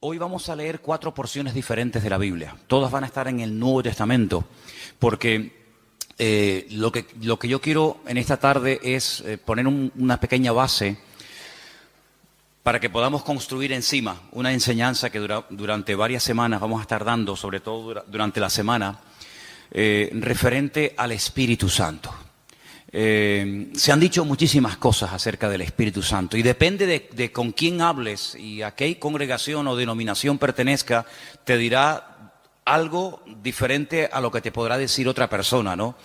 Hoy vamos a leer 4 porciones diferentes de la Biblia. Todas van a estar en el Nuevo Testamento, porque lo que yo quiero en esta tarde es poner una pequeña base para que podamos construir encima una enseñanza que durante varias semanas vamos a estar dando, sobre todo durante la semana, referente al Espíritu Santo. Se han dicho muchísimas cosas acerca del Espíritu Santo y depende de con quién hables y a qué congregación o denominación pertenezca, te dirá algo diferente a lo que te podrá decir otra persona, ¿no?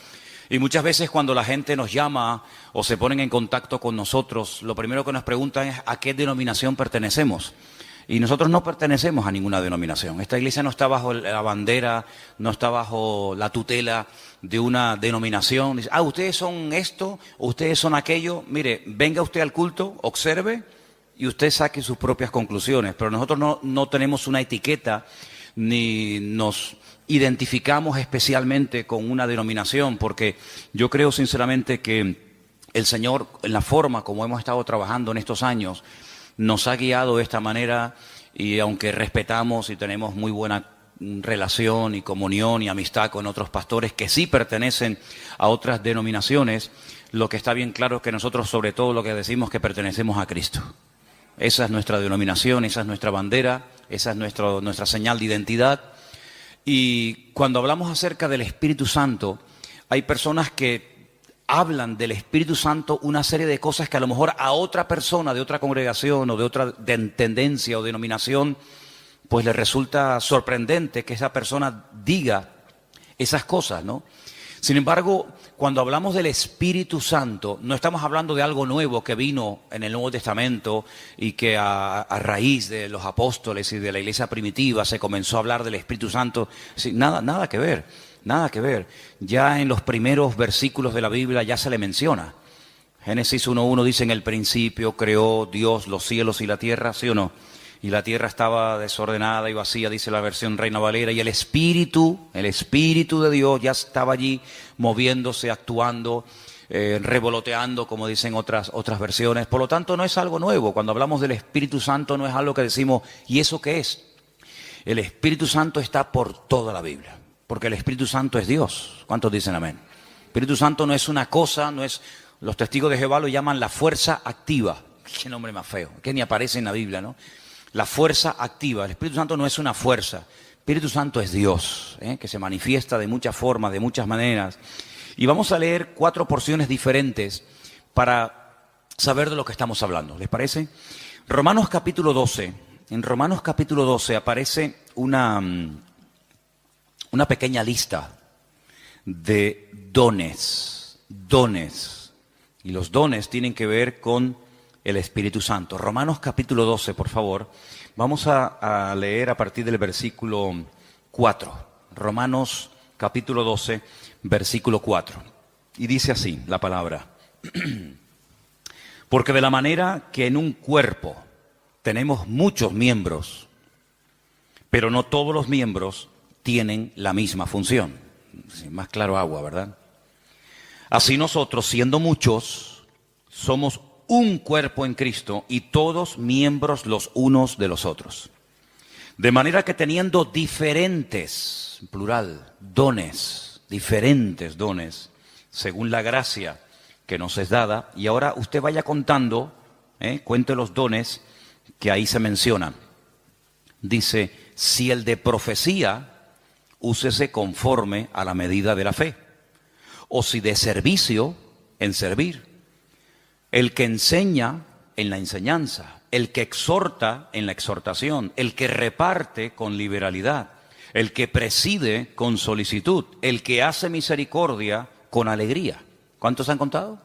Y muchas veces cuando la gente nos llama o se ponen en contacto con nosotros, lo primero que nos preguntan es ¿a qué denominación pertenecemos? Y nosotros no pertenecemos a ninguna denominación. Esta iglesia no está bajo la bandera, no está bajo la tutela de una denominación. Dice, ustedes son esto, ustedes son aquello. Mire, venga usted al culto, observe y usted saque sus propias conclusiones. Pero nosotros no tenemos una etiqueta ni nos identificamos especialmente con una denominación, porque yo creo sinceramente que el Señor, en la forma como hemos estado trabajando en estos años, nos ha guiado de esta manera y aunque respetamos y tenemos muy buena relación y comunión y amistad con otros pastores que sí pertenecen a otras denominaciones, lo que está bien claro es que nosotros sobre todo lo que decimos es que pertenecemos a Cristo. Esa es nuestra denominación, esa es nuestra bandera, esa es nuestra señal de identidad. Y cuando hablamos acerca del Espíritu Santo, hay personas que hablan del Espíritu Santo una serie de cosas que a lo mejor a otra persona de otra congregación o de otra tendencia o denominación, pues le resulta sorprendente que esa persona diga esas cosas, ¿no? Sin embargo, cuando hablamos del Espíritu Santo, no estamos hablando de algo nuevo que vino en el Nuevo Testamento y que a raíz de los apóstoles y de la iglesia primitiva se comenzó a hablar del Espíritu Santo. Sí, nada que ver. Nada que ver. Ya en los primeros versículos de la Biblia ya se le menciona. Génesis 1:1 dice, en el principio creó Dios los cielos y la tierra, ¿sí o no? Y la tierra estaba desordenada y vacía, dice la versión Reina Valera, y el Espíritu de Dios ya estaba allí moviéndose, actuando, revoloteando, como dicen otras versiones. Por lo tanto, no es algo nuevo. Cuando hablamos del Espíritu Santo no es algo que decimos, ¿y eso qué es? El Espíritu Santo está por toda la Biblia. Porque el Espíritu Santo es Dios. ¿Cuántos dicen amén? El Espíritu Santo no es una cosa, no es... Los testigos de Jehová lo llaman la fuerza activa. Qué nombre más feo, que ni aparece en la Biblia, ¿no? La fuerza activa. El Espíritu Santo no es una fuerza. El Espíritu Santo es Dios, que se manifiesta de muchas formas, de muchas maneras. Y vamos a leer 4 porciones diferentes para saber de lo que estamos hablando. ¿Les parece? Romanos capítulo 12. En Romanos capítulo 12 aparece una pequeña lista de dones. Y los dones tienen que ver con el Espíritu Santo. Romanos capítulo 12, por favor. Vamos a leer a partir del versículo 4. Romanos capítulo 12, versículo 4. Y dice así la palabra. Porque de la manera que en un cuerpo tenemos muchos miembros, pero no todos los miembros tienen la misma función. Sí, más claro agua, ¿verdad? Así nosotros, siendo muchos, somos un cuerpo en Cristo y todos miembros los unos de los otros. De manera que teniendo diferentes, plural, dones, diferentes dones, según la gracia que nos es dada, y ahora usted vaya contando, cuente los dones que ahí se mencionan. Dice, si el de profecía, úsese conforme a la medida de la fe. O si de servicio, en servir. El que enseña, en la enseñanza. El que exhorta, en la exhortación. El que reparte, con liberalidad. El que preside, con solicitud. El que hace misericordia, con alegría. ¿Cuántos han contado?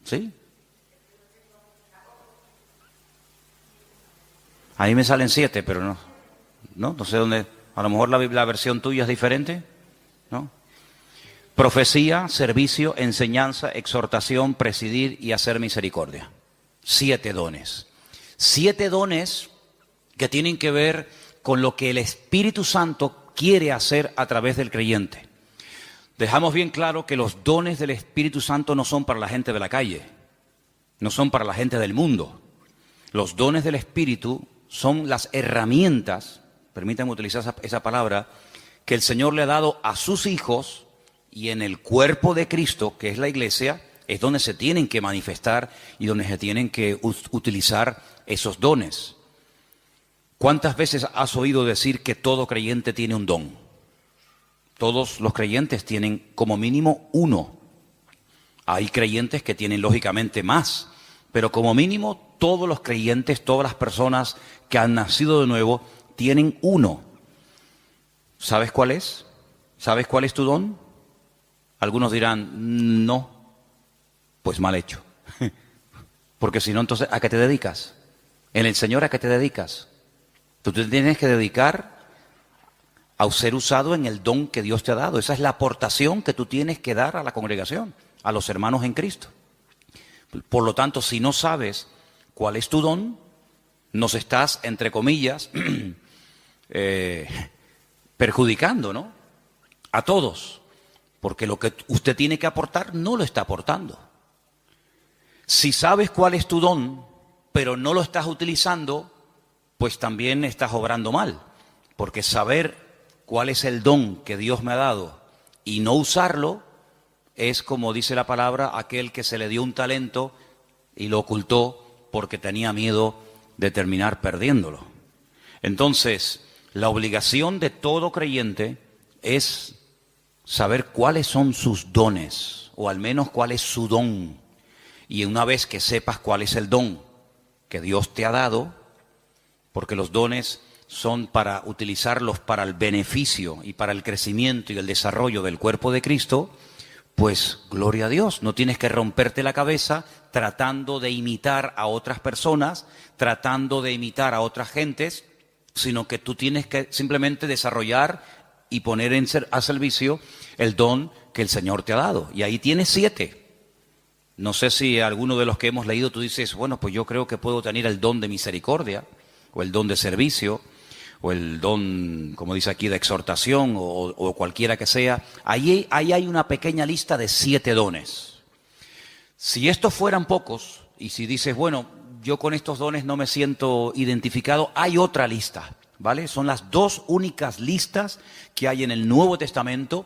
¿Sí? A mí me salen 7, pero no sé dónde. A lo mejor la versión tuya es diferente, ¿no? Profecía, servicio, enseñanza, exhortación, presidir y hacer misericordia. 7 dones. 7 dones que tienen que ver con lo que el Espíritu Santo quiere hacer a través del creyente. Dejamos bien claro que los dones del Espíritu Santo no son para la gente de la calle, no son para la gente del mundo. Los dones del Espíritu son las herramientas, permítanme utilizar esa palabra, que el Señor le ha dado a sus hijos, y en el cuerpo de Cristo, que es la iglesia, es donde se tienen que manifestar y donde se tienen que utilizar esos dones. ¿Cuántas veces has oído decir que todo creyente tiene un don? Todos los creyentes tienen como mínimo uno. Hay creyentes que tienen lógicamente más, pero como mínimo todos los creyentes, todas las personas que han nacido de nuevo, tienen uno. ¿Sabes cuál es? ¿Sabes cuál es tu don? Algunos dirán, no, pues mal hecho. Porque si no, entonces, ¿a qué te dedicas? En el Señor, ¿a qué te dedicas? Tú te tienes que dedicar a ser usado en el don que Dios te ha dado. Esa es la aportación que tú tienes que dar a la congregación, a los hermanos en Cristo. Por lo tanto, si no sabes cuál es tu don, nos estás, entre comillas, perjudicando, ¿no? A todos. Porque lo que usted tiene que aportar no lo está aportando. Si sabes cuál es tu don, pero no lo estás utilizando, pues también estás obrando mal. Porque saber cuál es el don que Dios me ha dado y no usarlo es, como dice la palabra, aquel que se le dio un talento y lo ocultó porque tenía miedo de terminar perdiéndolo. Entonces, la obligación de todo creyente es saber cuáles son sus dones, o al menos cuál es su don. Y una vez que sepas cuál es el don que Dios te ha dado, porque los dones son para utilizarlos para el beneficio y para el crecimiento y el desarrollo del cuerpo de Cristo, pues gloria a Dios, no tienes que romperte la cabeza tratando de imitar a otras personas, tratando de imitar a otras gentes, sino que tú tienes que simplemente desarrollar y poner a servicio el don que el Señor te ha dado. Y ahí tienes 7. No sé si alguno de los que hemos leído tú dices, bueno, pues yo creo que puedo tener el don de misericordia, o el don de servicio, o el don, como dice aquí, de exhortación, o cualquiera que sea. Ahí hay una pequeña lista de 7 dones. Si estos fueran pocos, y si dices, bueno, yo con estos dones no me siento identificado, hay otra lista, ¿vale? Son las 2 únicas listas que hay en el Nuevo Testamento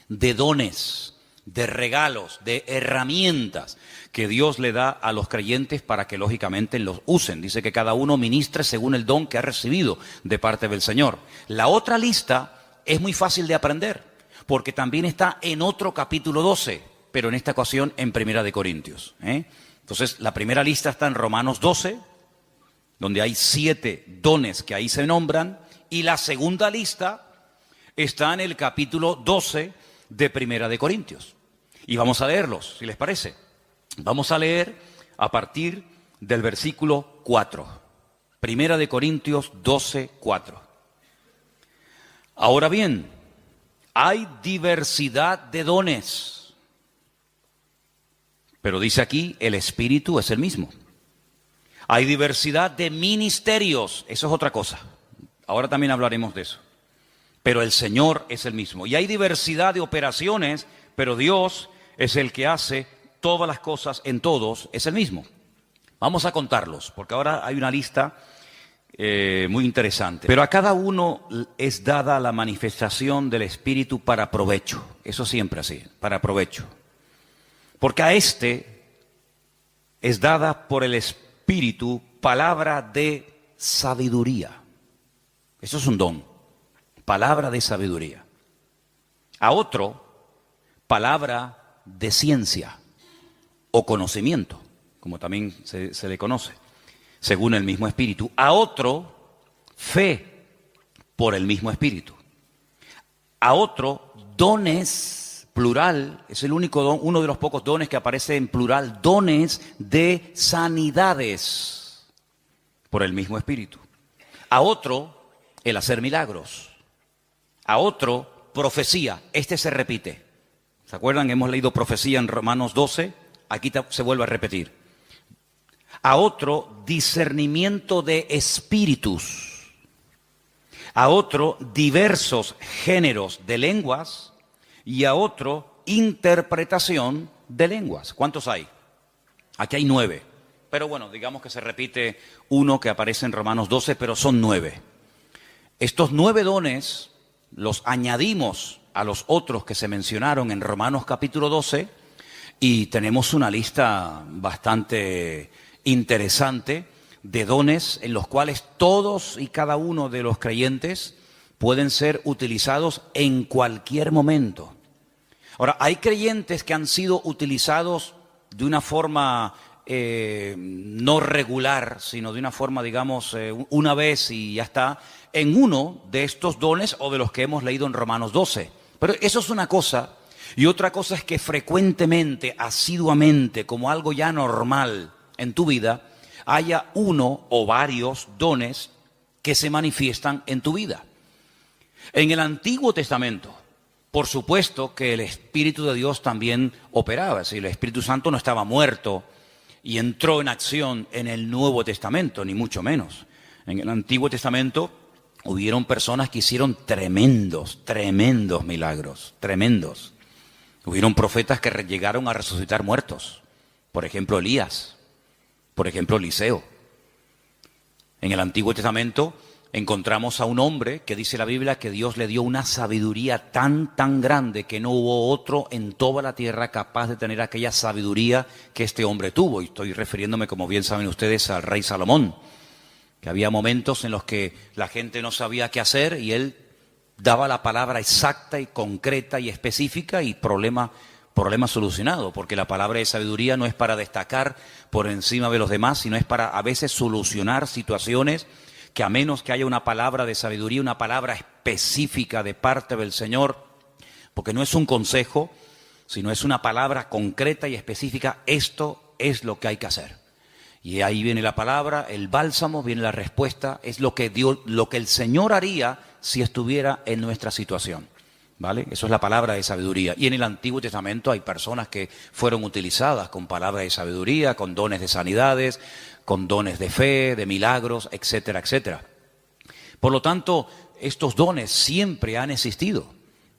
de dones, de regalos, de herramientas que Dios le da a los creyentes para que lógicamente los usen. Dice que cada uno ministre según el don que ha recibido de parte del Señor. La otra lista es muy fácil de aprender, porque también está en otro capítulo 12, pero en esta ocasión en Primera de Corintios. Entonces, la primera lista está en Romanos 12, donde hay 7 dones que ahí se nombran, y la segunda lista está en el capítulo 12 de Primera de Corintios. Y vamos a leerlos, si les parece. Vamos a leer a partir del versículo 4. Primera de Corintios 12, 4. Ahora bien, hay diversidad de dones, pero dice aquí, el Espíritu es el mismo. Hay diversidad de ministerios, eso es otra cosa. Ahora también hablaremos de eso. Pero el Señor es el mismo. Y hay diversidad de operaciones, pero Dios es el que hace todas las cosas en todos, es el mismo. Vamos a contarlos, porque ahora hay una lista muy interesante. Pero a cada uno es dada la manifestación del Espíritu para provecho. Eso siempre así, para provecho. Porque a este es dada por el Espíritu palabra de sabiduría. Eso es un don. Palabra de sabiduría. A otro, palabra de ciencia o conocimiento, como también se le conoce, según el mismo Espíritu. A otro, fe por el mismo Espíritu. A otro, dones, plural, es el único don, uno de los pocos dones que aparece en plural, dones de sanidades por el mismo Espíritu. A otro, el hacer milagros. A otro, profecía. Este se repite. ¿Se acuerdan? Hemos leído profecía en Romanos 12. Aquí se vuelve a repetir. A otro, discernimiento de espíritus. A otro, diversos géneros de lenguas. Y a otro, interpretación de lenguas. ¿Cuántos hay? Aquí hay 9. Pero bueno, digamos que se repite uno que aparece en Romanos 12, pero son 9. Estos 9 dones los añadimos a los otros que se mencionaron en Romanos capítulo 12 y tenemos una lista bastante interesante de dones en los cuales todos y cada uno de los creyentes pueden ser utilizados en cualquier momento. Ahora, hay creyentes que han sido utilizados de una forma no regular, sino de una forma, digamos, una vez y ya está, en uno de estos dones o de los que hemos leído en Romanos 12. Pero eso es una cosa, y otra cosa es que frecuentemente, asiduamente, como algo ya normal en tu vida, haya uno o varios dones que se manifiestan en tu vida. En el Antiguo Testamento, por supuesto que el Espíritu de Dios también operaba, es decir, el Espíritu Santo no estaba muerto y entró en acción en el Nuevo Testamento, ni mucho menos. En el Antiguo Testamento hubieron personas que hicieron tremendos milagros, tremendos. Hubieron profetas que llegaron a resucitar muertos, por ejemplo Elías, por ejemplo Eliseo. En el Antiguo Testamento encontramos a un hombre que dice la Biblia que Dios le dio una sabiduría tan grande que no hubo otro en toda la tierra capaz de tener aquella sabiduría que este hombre tuvo. Y estoy refiriéndome, como bien saben ustedes, al rey Salomón, que había momentos en los que la gente no sabía qué hacer y él daba la palabra exacta y concreta y específica y problema solucionado, porque la palabra de sabiduría no es para destacar por encima de los demás, sino es para a veces solucionar situaciones que a menos que haya una palabra de sabiduría, una palabra específica de parte del Señor, porque no es un consejo, sino es una palabra concreta y específica, esto es lo que hay que hacer. Y ahí viene la palabra, el bálsamo, viene la respuesta, es lo que el Señor haría si estuviera en nuestra situación. ¿Vale? Eso es la palabra de sabiduría. Y en el Antiguo Testamento hay personas que fueron utilizadas con palabras de sabiduría, con dones de sanidades, con dones de fe, de milagros, etcétera, etcétera. Por lo tanto, estos dones siempre han existido,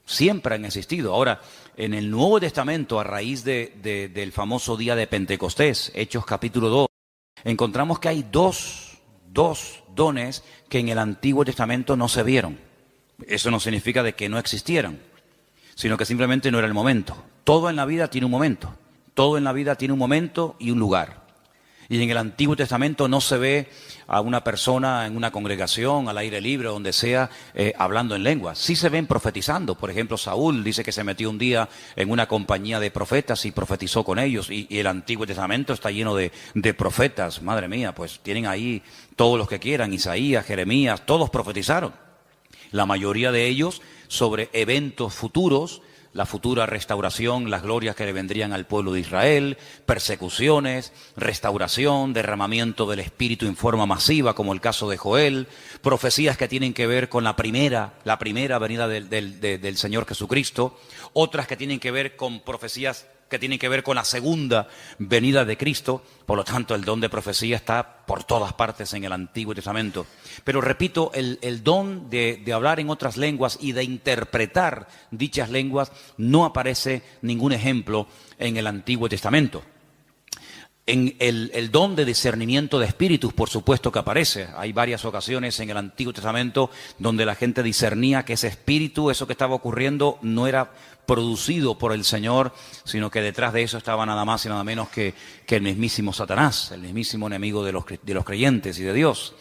siempre han existido. Ahora, en el Nuevo Testamento, a raíz del famoso día de Pentecostés, Hechos capítulo 2, encontramos que hay dos dones que en el Antiguo Testamento no se vieron. Eso no significa de que no existieran, sino que simplemente no era el momento. Todo en la vida tiene un momento. Todo en la vida tiene un momento y un lugar. Y en el Antiguo Testamento no se ve a una persona en una congregación, al aire libre, donde sea, hablando en lenguas. Sí se ven profetizando. Por ejemplo, Saúl dice que se metió un día en una compañía de profetas y profetizó con ellos. Y el Antiguo Testamento está lleno de profetas. Madre mía, pues tienen ahí todos los que quieran. Isaías, Jeremías, todos profetizaron. La mayoría de ellos sobre eventos futuros, la futura restauración, las glorias que le vendrían al pueblo de Israel, persecuciones, restauración, derramamiento del Espíritu en forma masiva, como el caso de Joel, profecías que tienen que ver con la primera venida del Señor Jesucristo, otras que tienen que ver con profecías que tienen que ver con la segunda venida de Cristo. Por lo tanto, el don de profecía está por todas partes en el Antiguo Testamento. Pero repito, el don de hablar en otras lenguas y de interpretar dichas lenguas no aparece ningún ejemplo en el Antiguo Testamento. En el don de discernimiento de espíritus, por supuesto que aparece. Hay varias ocasiones en el Antiguo Testamento donde la gente discernía que ese espíritu, eso que estaba ocurriendo, no era producido por el Señor, sino que detrás de eso estaba nada más y nada menos que el mismísimo Satanás, el mismísimo enemigo de los creyentes y de Dios.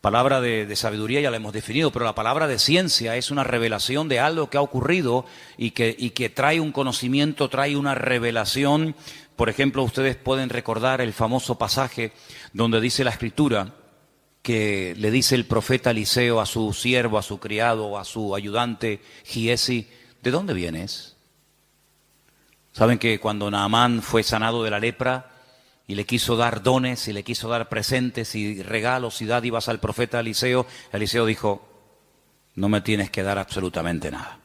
Palabra de sabiduría ya la hemos definido, pero la palabra de ciencia es una revelación de algo que ha ocurrido y que trae un conocimiento, trae una revelación. Por ejemplo, ustedes pueden recordar el famoso pasaje donde dice la Escritura que le dice el profeta Eliseo a su siervo, a su criado, a su ayudante Giesi: ¿de dónde vienes? Saben que cuando Naamán fue sanado de la lepra y le quiso dar dones y le quiso dar presentes y regalos y dádivas al profeta Eliseo, Eliseo dijo: no me tienes que dar absolutamente nada.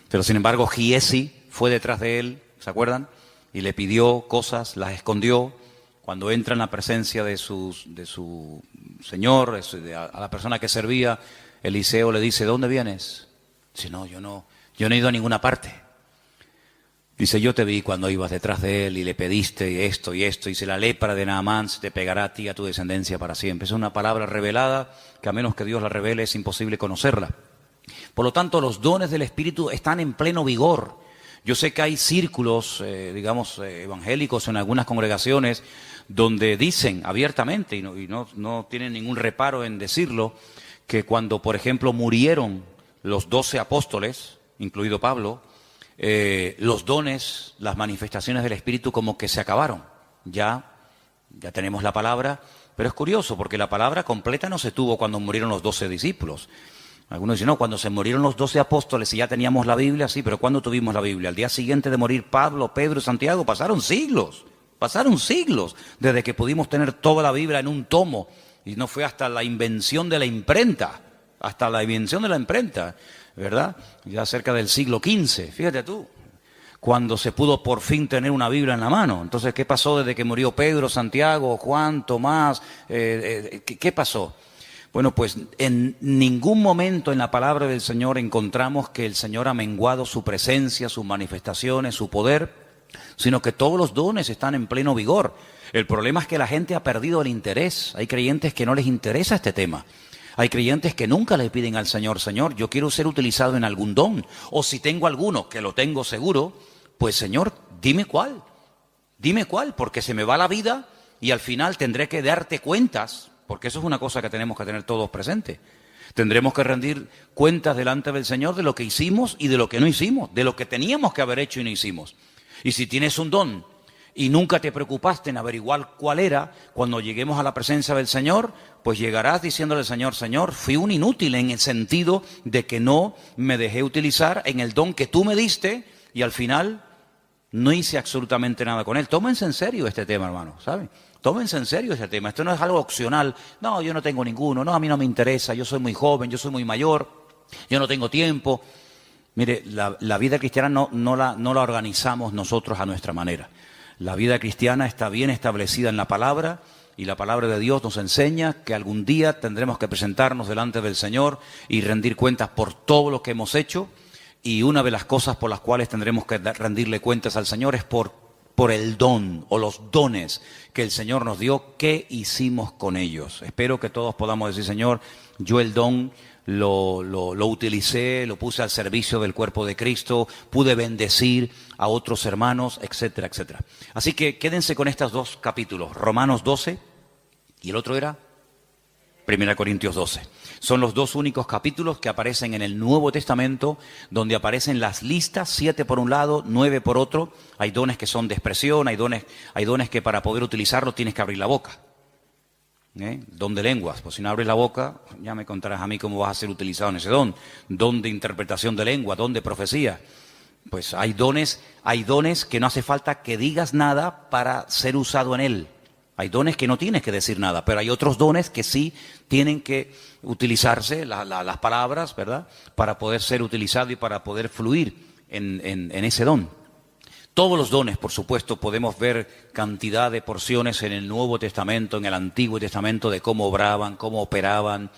Pero sin embargo Giesi fue detrás de él, ¿se acuerdan? Y le pidió cosas, las escondió. Cuando entra en la presencia de su señor, a la persona que servía, Eliseo le dice: ¿de dónde vienes? Dice: no, yo no he ido a ninguna parte. Dice, yo te vi cuando ibas detrás de él y le pediste esto y esto. Dice, la lepra de Naamán se te pegará a ti y a tu descendencia para siempre. Es una palabra revelada que a menos que Dios la revele es imposible conocerla. Por lo tanto, los dones del Espíritu están en pleno vigor. Yo sé que hay círculos, evangélicos en algunas congregaciones donde dicen abiertamente, y no tienen ningún reparo en decirlo, que cuando, por ejemplo, murieron los 12 apóstoles, incluido Pablo, los dones, las manifestaciones del Espíritu como que se acabaron. Ya tenemos la palabra, pero es curioso porque la palabra completa no se tuvo cuando murieron los 12 discípulos. Algunos dicen, no, cuando se murieron los 12 apóstoles y ya teníamos la Biblia, sí, pero ¿cuándo tuvimos la Biblia? Al día siguiente de morir Pablo, Pedro y Santiago, pasaron siglos desde que pudimos tener toda la Biblia en un tomo. Y no fue hasta la invención de la imprenta, ¿verdad? Ya cerca del siglo XV, fíjate tú, cuando se pudo por fin tener una Biblia en la mano. Entonces, ¿qué pasó desde que murió Pedro, Santiago, Juan, Tomás? ¿Qué pasó? Bueno, pues en ningún momento en la palabra del Señor encontramos que el Señor ha menguado su presencia, sus manifestaciones, su poder, sino que todos los dones están en pleno vigor. El problema es que la gente ha perdido el interés. Hay creyentes que no les interesa este tema. Hay creyentes que nunca le piden al Señor, Señor, yo quiero ser utilizado en algún don. O si tengo alguno, que lo tengo seguro, pues Señor, dime cuál, porque se me va la vida y al final tendré que darte cuentas. Porque eso es una cosa que tenemos que tener todos presentes. Tendremos que rendir cuentas delante del Señor de lo que hicimos y de lo que no hicimos, de lo que teníamos que haber hecho y no hicimos. Y si tienes un don y nunca te preocupaste en averiguar cuál era, cuando lleguemos a la presencia del Señor, pues llegarás diciéndole al Señor, Señor, fui un inútil en el sentido de que no me dejé utilizar en el don que tú me diste y al final no hice absolutamente nada con él. Tómense en serio este tema, hermano, ¿saben? Tómense en serio ese tema. Esto no es algo opcional. No, yo no tengo ninguno. No, a mí no me interesa. Yo soy muy joven, yo soy muy mayor. Yo no tengo tiempo. Mire, la vida cristiana no la organizamos nosotros a nuestra manera. La vida cristiana está bien establecida en la palabra y la palabra de Dios nos enseña que algún día tendremos que presentarnos delante del Señor y rendir cuentas por todo lo que hemos hecho. Y una de las cosas por las cuales tendremos que rendirle cuentas al Señor es por el don o los dones que el Señor nos dio, ¿qué hicimos con ellos? Espero que todos podamos decir, Señor, yo el don lo utilicé, lo puse al servicio del cuerpo de Cristo, pude bendecir a otros hermanos, etcétera, etcétera. Así que quédense con estos dos capítulos, Romanos 12 y el otro era 1 Corintios 12. Son los dos únicos capítulos que aparecen en el Nuevo Testamento, donde aparecen las listas, 7 por un lado, 9 por otro. Hay dones que son de expresión, hay dones que para poder utilizarlos tienes que abrir la boca. Don de lenguas, pues si no abres la boca, ya me contarás a mí cómo vas a ser utilizado en ese don. Don de interpretación de lengua, don de profecía. Pues hay dones que no hace falta que digas nada para ser usado en él. Hay dones que no tienes que decir nada, pero hay otros dones que sí tienen que utilizarse, las palabras, ¿verdad?, para poder ser utilizado y para poder fluir en ese don. Todos los dones, por supuesto, podemos ver cantidad de porciones en el Nuevo Testamento, en el Antiguo Testamento, de cómo obraban, cómo operaban,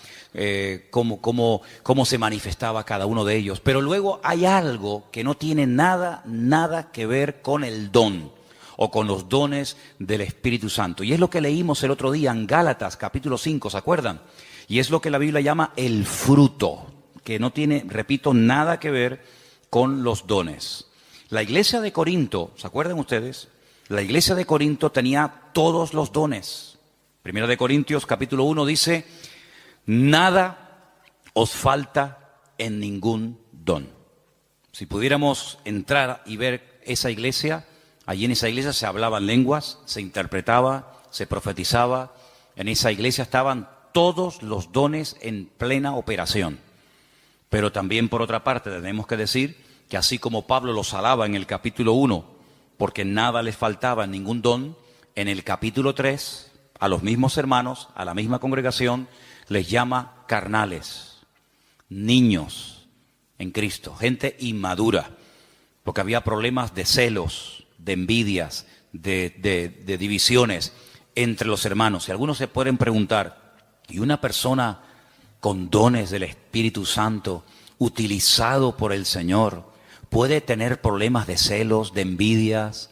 cómo se manifestaba cada uno de ellos. Pero luego hay algo que no tiene nada que ver con el don o con los dones del Espíritu Santo. Y es lo que leímos el otro día en Gálatas, capítulo 5, ¿se acuerdan? Y es lo que la Biblia llama el fruto, que no tiene, repito, nada que ver con los dones. La iglesia de Corinto, ¿se acuerdan ustedes? La iglesia de Corinto tenía todos los dones. Primera de Corintios, capítulo 1, dice, nada os falta en ningún don. Si pudiéramos entrar y ver esa iglesia, allí en esa iglesia se hablaban lenguas, se interpretaba, se profetizaba. En esa iglesia estaban todos los dones en plena operación. Pero también, por otra parte, tenemos que decir que así como Pablo los alaba en el capítulo 1, porque nada les faltaba, ningún don, en el capítulo 3, a los mismos hermanos, a la misma congregación, les llama carnales, niños en Cristo, gente inmadura, porque había problemas de celos, de envidias, de divisiones entre los hermanos. Y algunos se pueden preguntar, ¿y una persona con dones del Espíritu Santo, utilizado por el Señor, puede tener problemas de celos, de envidias,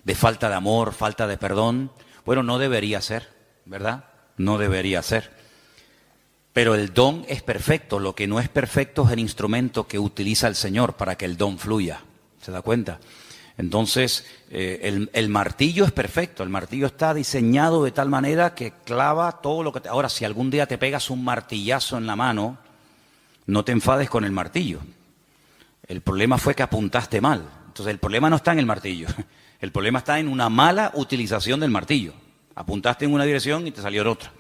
de falta de amor, falta de perdón. Bueno, no debería ser, ¿verdad? No debería ser. Pero el don es perfecto. Lo que no es perfecto es el instrumento que utiliza el Señor para que el don fluya. ¿Se da cuenta? Entonces, el martillo es perfecto. El martillo está diseñado de tal manera que clava todo lo que te... Ahora, si algún día te pegas un martillazo en la mano, no te enfades con el martillo. El problema fue que apuntaste mal. Entonces, el problema no está en el martillo. El problema está en una mala utilización del martillo. Apuntaste en una dirección y te salió en otra.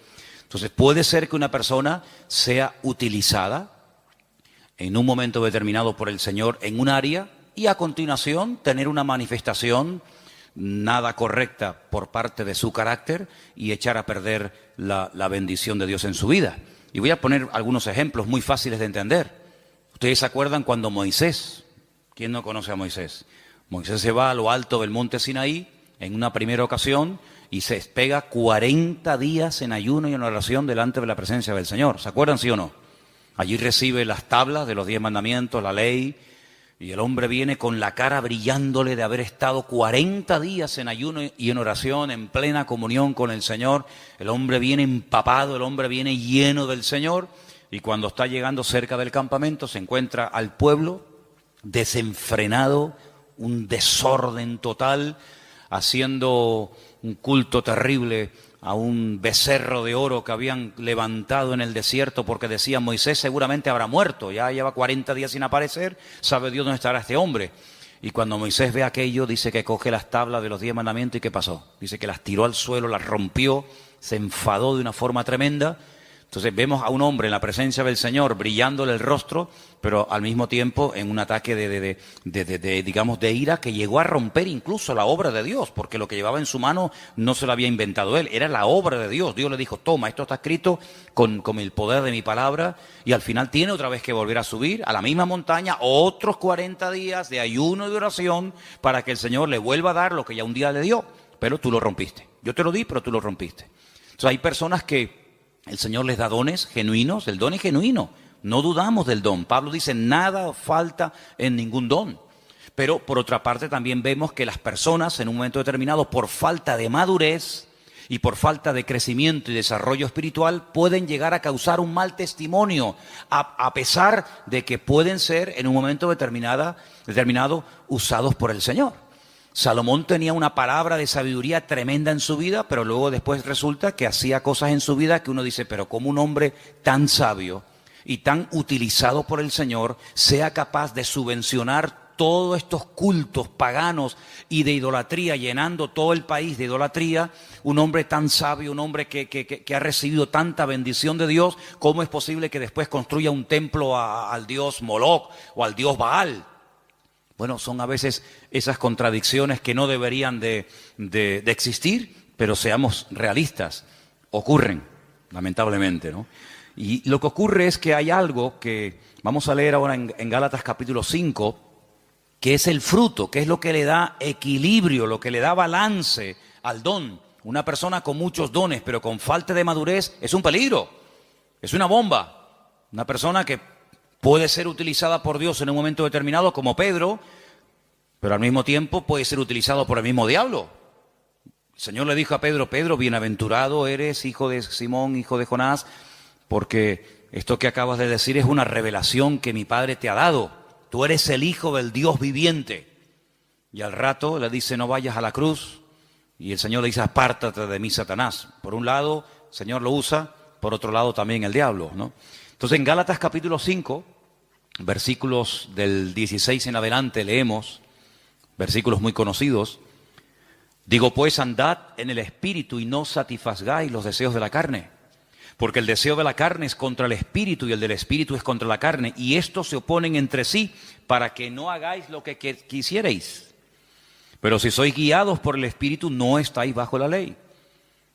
Entonces, puede ser que una persona sea utilizada en un momento determinado por el Señor en un área y a continuación tener una manifestación nada correcta por parte de su carácter y echar a perder la bendición de Dios en su vida. Y voy a poner algunos ejemplos muy fáciles de entender. Ustedes se acuerdan cuando Moisés, ¿quién no conoce a Moisés? Moisés se va a lo alto del monte Sinaí en una primera ocasión y se pega 40 días en ayuno y en oración delante de la presencia del Señor. ¿Se acuerdan, sí o no? Allí recibe las tablas de los 10 mandamientos, la ley, y el hombre viene con la cara brillándole de haber estado 40 días en ayuno y en oración, en plena comunión con el Señor. El hombre viene empapado, el hombre viene lleno del Señor, y cuando está llegando cerca del campamento se encuentra al pueblo desenfrenado, un desorden total, haciendo un culto terrible a un becerro de oro que habían levantado en el desierto porque decían, Moisés seguramente habrá muerto, ya lleva 40 días sin aparecer, sabe Dios dónde estará este hombre. Y cuando Moisés ve aquello, dice que coge las tablas de los 10 mandamientos y ¿qué pasó? Dice que las tiró al suelo, las rompió, se enfadó de una forma tremenda. Entonces vemos a un hombre en la presencia del Señor brillándole el rostro, pero al mismo tiempo en un ataque de ira que llegó a romper incluso la obra de Dios, porque lo que llevaba en su mano no se lo había inventado él, era la obra de Dios. Dios le dijo, toma, esto está escrito con el poder de mi palabra, y al final tiene otra vez que volver a subir a la misma montaña, otros 40 días de ayuno y de oración para que el Señor le vuelva a dar lo que ya un día le dio, pero tú lo rompiste. Yo te lo di, pero tú lo rompiste. Entonces hay personas que el Señor les da dones genuinos, el don es genuino, no dudamos del don. Pablo dice, nada falta en ningún don. Pero por otra parte también vemos que las personas en un momento determinado, por falta de madurez y por falta de crecimiento y desarrollo espiritual, pueden llegar a causar un mal testimonio, a pesar de que pueden ser en un momento determinado usados por el Señor. Salomón tenía una palabra de sabiduría tremenda en su vida, pero luego después resulta que hacía cosas en su vida que uno dice, pero ¿cómo un hombre tan sabio y tan utilizado por el Señor sea capaz de subvencionar todos estos cultos paganos y de idolatría, llenando todo el país de idolatría? Un hombre tan sabio, un hombre que ha recibido tanta bendición de Dios, ¿cómo es posible que después construya un templo al dios Moloc o al dios Baal? Bueno, son a veces esas contradicciones que no deberían de existir, pero seamos realistas, ocurren, lamentablemente, ¿no? Y lo que ocurre es que hay algo que vamos a leer ahora en Gálatas capítulo 5, que es el fruto, que es lo que le da equilibrio, lo que le da balance al don. Una persona con muchos dones, pero con falta de madurez, es un peligro, es una bomba. Una persona que puede ser utilizada por Dios en un momento determinado, como Pedro, pero al mismo tiempo puede ser utilizado por el mismo diablo. El Señor le dijo a Pedro, Pedro, bienaventurado eres, hijo de Simón, hijo de Jonás, porque esto que acabas de decir es una revelación que mi Padre te ha dado. Tú eres el Hijo del Dios viviente. Y al rato le dice, no vayas a la cruz. Y el Señor le dice, apártate de mí, Satanás. Por un lado, el Señor lo usa, por otro lado también el diablo, ¿no? Entonces en Gálatas capítulo 5, versículos del 16 en adelante leemos, versículos muy conocidos. Digo pues, andad en el Espíritu y no satisfagáis los deseos de la carne. Porque el deseo de la carne es contra el Espíritu y el del Espíritu es contra la carne. Y estos se oponen entre sí para que no hagáis lo que quisierais. Pero si sois guiados por el Espíritu, no estáis bajo la ley.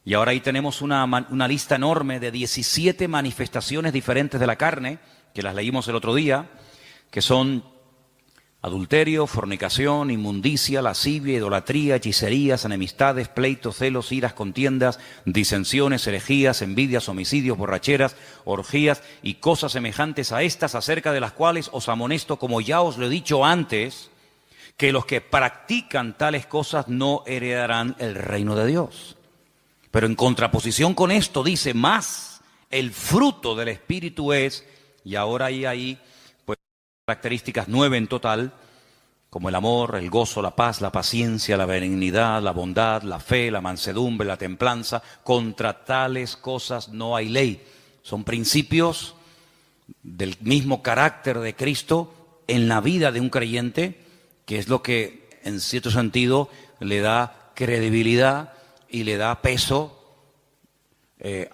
Y ahora ahí tenemos una lista enorme de 17 manifestaciones diferentes de la carne, que las leímos el otro día, que son Adulterio, fornicación, inmundicia, lascivia, idolatría, hechicerías, enemistades, pleitos, celos, iras, contiendas, disensiones, herejías, envidias, homicidios, borracheras, orgías y cosas semejantes a estas, acerca de las cuales os amonesto, como ya os lo he dicho antes, que los que practican tales cosas no heredarán el reino de Dios. Pero en contraposición con esto dice, más el fruto del Espíritu es, y ahora hay ahí características 9 en total, como el amor, el gozo, la paz, la paciencia, la benignidad, la bondad, la fe, la mansedumbre, la templanza. Contra tales cosas no hay ley. Son principios del mismo carácter de Cristo en la vida de un creyente, que es lo que en cierto sentido le da credibilidad y le da peso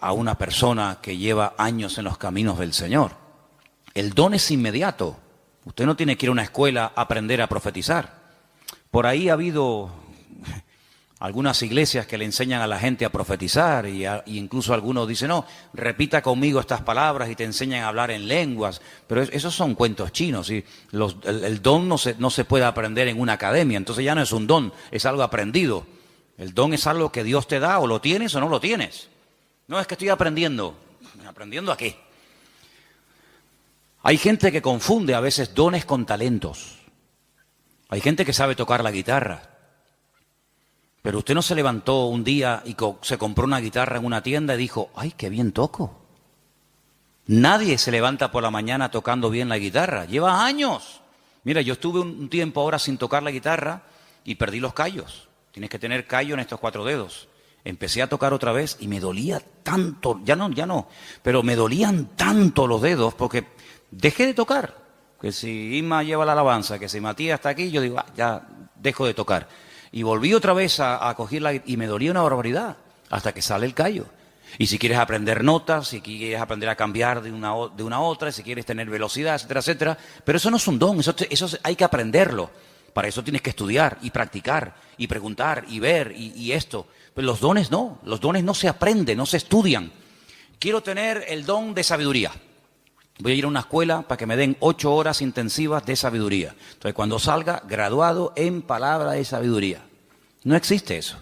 a una persona que lleva años en los caminos del Señor. El don es inmediato. Usted no tiene que ir a una escuela a aprender a profetizar. Por ahí ha habido algunas iglesias que le enseñan a la gente a profetizar y incluso algunos dicen, no, repita conmigo estas palabras y te enseñan a hablar en lenguas. Pero esos son cuentos chinos. ¿Sí? El don no se puede aprender en una academia, entonces ya no es un don, es algo aprendido. El don es algo que Dios te da, o lo tienes o no lo tienes. No, es que estoy aprendiendo. ¿Aprendiendo a qué? Hay gente que confunde a veces dones con talentos. Hay gente que sabe tocar la guitarra. Pero usted no se levantó un día y se compró una guitarra en una tienda y dijo, ¡ay, qué bien toco! Nadie se levanta por la mañana tocando bien la guitarra. Lleva años. Mira, yo estuve un tiempo ahora sin tocar la guitarra y perdí los callos. Tienes que tener callo en estos 4 dedos. Empecé a tocar otra vez y me dolía tanto, ya no, pero me dolían tanto los dedos porque dejé de tocar. Que si Isma lleva la alabanza, que si Matías está aquí, yo digo, ya dejo de tocar. Y volví otra vez a cogerla y me dolía una barbaridad hasta que sale el callo. Y si quieres aprender notas, si quieres aprender a cambiar de una a otra, si quieres tener velocidad, etcétera, etcétera. Pero eso no es un don, eso hay que aprenderlo. Para eso tienes que estudiar y practicar y preguntar y ver y esto. Pero los dones no se aprenden, no se estudian. Quiero tener el don de sabiduría. Voy a ir a una escuela para que me den 8 horas intensivas de sabiduría. Entonces, cuando salga, graduado en palabra de sabiduría. No existe eso.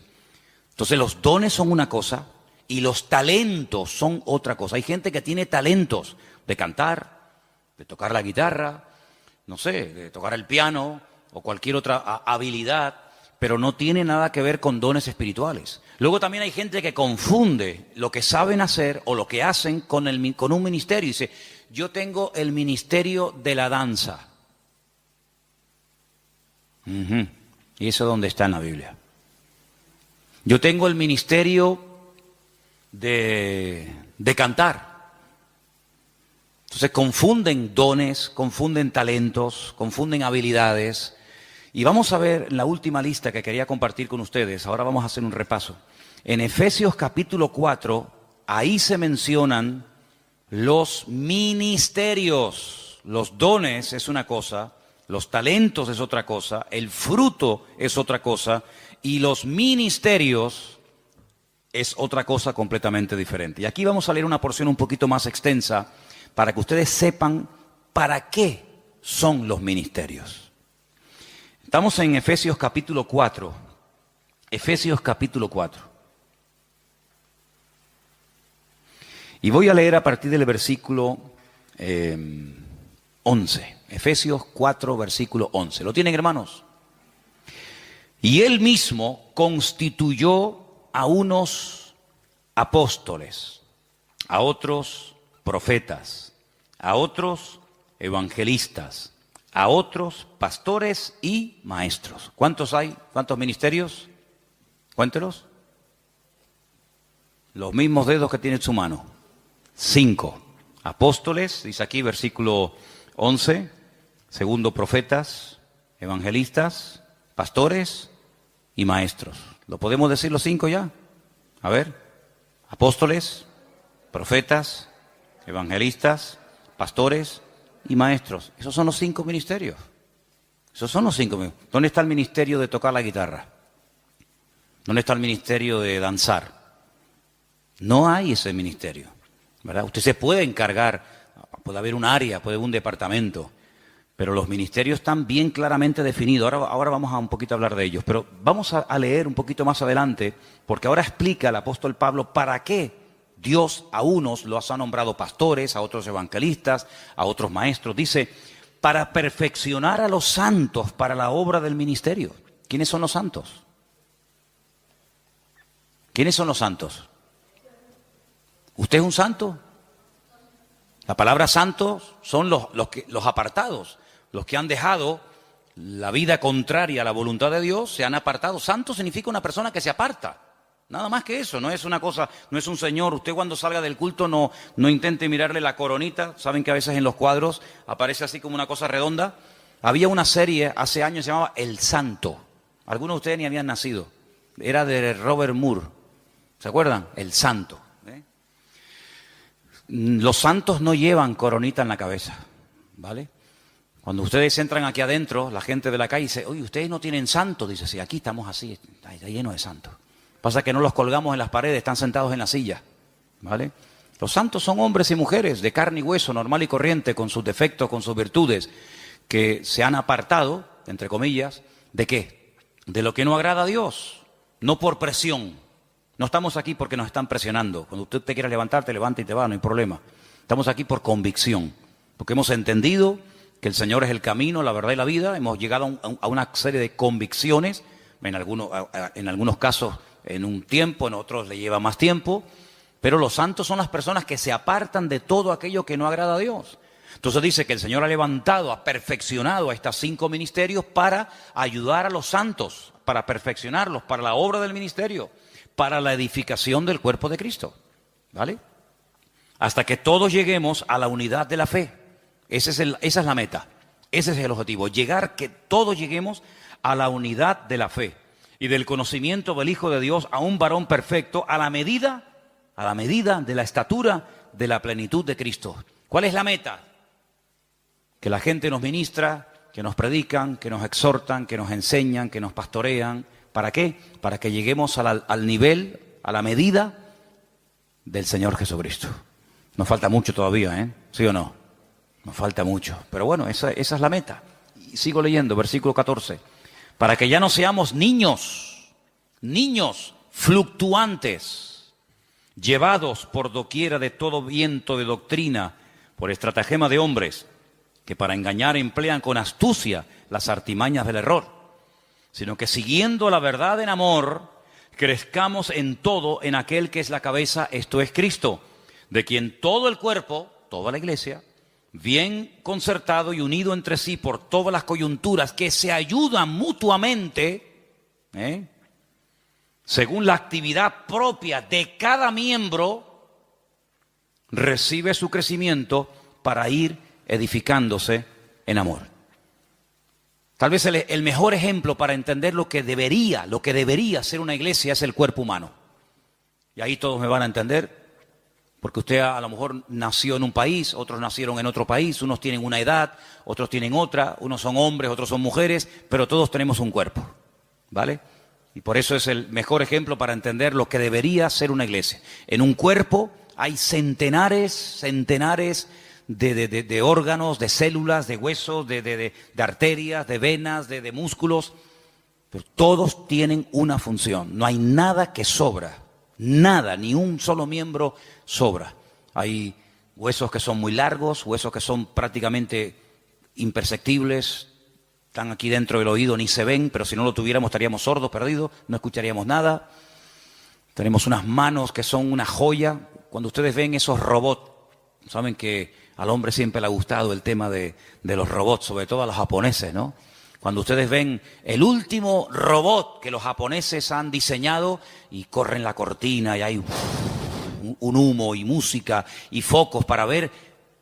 Entonces, los dones son una cosa y los talentos son otra cosa. Hay gente que tiene talentos de cantar, de tocar la guitarra, no sé, de tocar el piano o cualquier otra habilidad, pero no tiene nada que ver con dones espirituales. Luego también hay gente que confunde lo que saben hacer o lo que hacen con un ministerio. Dice, yo tengo el ministerio de la danza. ¿Y eso dónde está en la Biblia? Yo tengo el ministerio de cantar. Entonces confunden dones, confunden talentos, confunden habilidades. Y vamos a ver la última lista que quería compartir con ustedes. Ahora vamos a hacer un repaso. En Efesios capítulo 4, ahí se mencionan los ministerios. Los dones es una cosa, los talentos es otra cosa, el fruto es otra cosa y los ministerios es otra cosa completamente diferente. Y aquí vamos a leer una porción un poquito más extensa para que ustedes sepan para qué son los ministerios. Estamos en Efesios capítulo 4. Efesios capítulo 4. Y voy a leer a partir del versículo 11. Efesios 4, versículo 11. ¿Lo tienen, hermanos? Y él mismo constituyó a unos apóstoles, a otros profetas, a otros evangelistas, a otros pastores y maestros. ¿Cuántos hay? ¿Cuántos ministerios? Cuéntelos. Los mismos dedos que tiene en su mano. 5. Apóstoles, dice aquí, versículo 11. Segundo, profetas, evangelistas, pastores y maestros. ¿Lo podemos decir los 5 ya? A ver. Apóstoles, profetas, evangelistas, pastores y maestros. Esos son los 5 ministerios. Esos son los 5 ministerios. ¿Dónde está el ministerio de tocar la guitarra? ¿Dónde está el ministerio de danzar? No hay ese ministerio, ¿verdad? Usted se puede encargar, puede haber un área, puede haber un departamento, Pero los ministerios están bien claramente definidos. Ahora vamos a un poquito a hablar de ellos. Pero vamos a leer un poquito más adelante, porque ahora explica el apóstol Pablo para qué Dios a unos los ha nombrado pastores, a otros evangelistas, a otros maestros. Dice, para perfeccionar a los santos para la obra del ministerio. ¿Quiénes son los santos? ¿Quiénes son los santos? ¿Usted es un santo? La palabra santos son los apartados, los que han dejado la vida contraria a la voluntad de Dios, se han apartado. Santo significa una persona que se aparta. Nada más que eso, no es una cosa, no es un señor. Usted cuando salga del culto no intente mirarle la coronita. Saben que a veces en los cuadros aparece así como una cosa redonda. Había una serie hace años que se llamaba El Santo. Algunos de ustedes ni habían nacido. Era de Robert Moore. ¿Se acuerdan? El Santo. Los santos no llevan coronita en la cabeza, ¿vale? Cuando ustedes entran aquí adentro, la gente de la calle dice, oye, ¿ustedes no tienen santos? Dice, sí, aquí estamos así, está lleno de santos. Pasa que no los colgamos en las paredes, están sentados en la silla, ¿vale? Los santos son hombres y mujeres de carne y hueso, normal y corriente, con sus defectos, con sus virtudes, que se han apartado, entre comillas, ¿de qué? De lo que no agrada a Dios, no por presión. No estamos aquí porque nos están presionando. Cuando usted te quiera levantar, te levanta y te va, no hay problema. Estamos aquí por convicción, porque hemos entendido que el Señor es el camino, la verdad y la vida. Hemos llegado a una serie de convicciones, en algunos casos en un tiempo, en otros le lleva más tiempo, pero los santos son las personas que se apartan de todo aquello que no agrada a Dios. Entonces dice que el Señor ha levantado, ha perfeccionado a estos 5 ministerios para ayudar a los santos, para perfeccionarlos, para la obra del ministerio, para la edificación del cuerpo de Cristo, ¿vale? Hasta que todos lleguemos a la unidad de la fe. Esa es la meta, ese es el objetivo, que todos lleguemos a la unidad de la fe y del conocimiento del Hijo de Dios, a un varón perfecto, a la medida de la estatura de la plenitud de Cristo. ¿Cuál es la meta? Que la gente nos ministra, que nos predican, que nos exhortan, que nos enseñan, que nos pastorean. ¿Para qué? Para que lleguemos al nivel, a la medida del Señor Jesucristo. Nos falta mucho todavía, ¿eh? ¿Sí o no? Nos falta mucho. Pero bueno, esa es la meta. Y sigo leyendo, versículo 14. Para que ya no seamos niños fluctuantes, llevados por doquiera de todo viento de doctrina, por estratagema de hombres, que para engañar emplean con astucia las artimañas del error, sino que siguiendo la verdad en amor, crezcamos en todo en aquel que es la cabeza, esto es Cristo, de quien todo el cuerpo, toda la iglesia, bien concertado y unido entre sí por todas las coyunturas que se ayudan mutuamente, según la actividad propia de cada miembro, recibe su crecimiento para ir edificándose en amor. Tal vez el mejor ejemplo para entender lo que debería ser una iglesia es el cuerpo humano. Y ahí todos me van a entender, porque usted a lo mejor nació en un país, otros nacieron en otro país, unos tienen una edad, otros tienen otra, unos son hombres, otros son mujeres, pero todos tenemos un cuerpo, ¿vale? Y por eso es el mejor ejemplo para entender lo que debería ser una iglesia. En un cuerpo hay centenares de órganos, de células, de huesos, de arterias, de venas, de músculos, pero todos tienen una función. No hay nada que sobra, nada, ni un solo miembro sobra. Hay huesos que son muy largos, huesos que son prácticamente imperceptibles, están aquí dentro del oído, ni se ven, pero si no lo tuviéramos estaríamos sordos, perdidos, no escucharíamos nada. Tenemos unas manos que son una joya. Cuando ustedes ven esos robots, saben que al hombre siempre le ha gustado el tema de los robots, sobre todo a los japoneses, ¿no? Cuando ustedes ven el último robot que los japoneses han diseñado y corren la cortina y hay un humo y música y focos para ver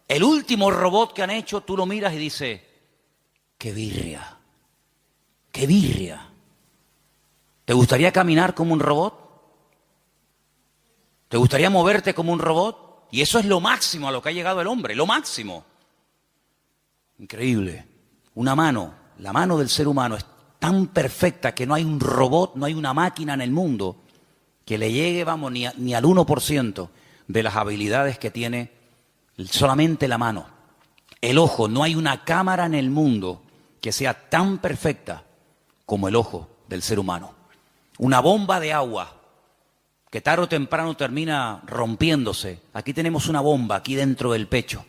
el último robot que han hecho, tú lo miras y dices, ¡qué birria! ¡Qué birria! ¿Te gustaría caminar como un robot? ¿Te gustaría moverte como un robot? Y eso es lo máximo a lo que ha llegado el hombre, lo máximo. Increíble. Una mano, la mano del ser humano es tan perfecta que no hay un robot, no hay una máquina en el mundo que le llegue, vamos, ni al 1% de las habilidades que tiene solamente la mano. El ojo, no hay una cámara en el mundo que sea tan perfecta como el ojo del ser humano. Una bomba de agua que tarde o temprano termina rompiéndose. Aquí tenemos una bomba aquí dentro del pecho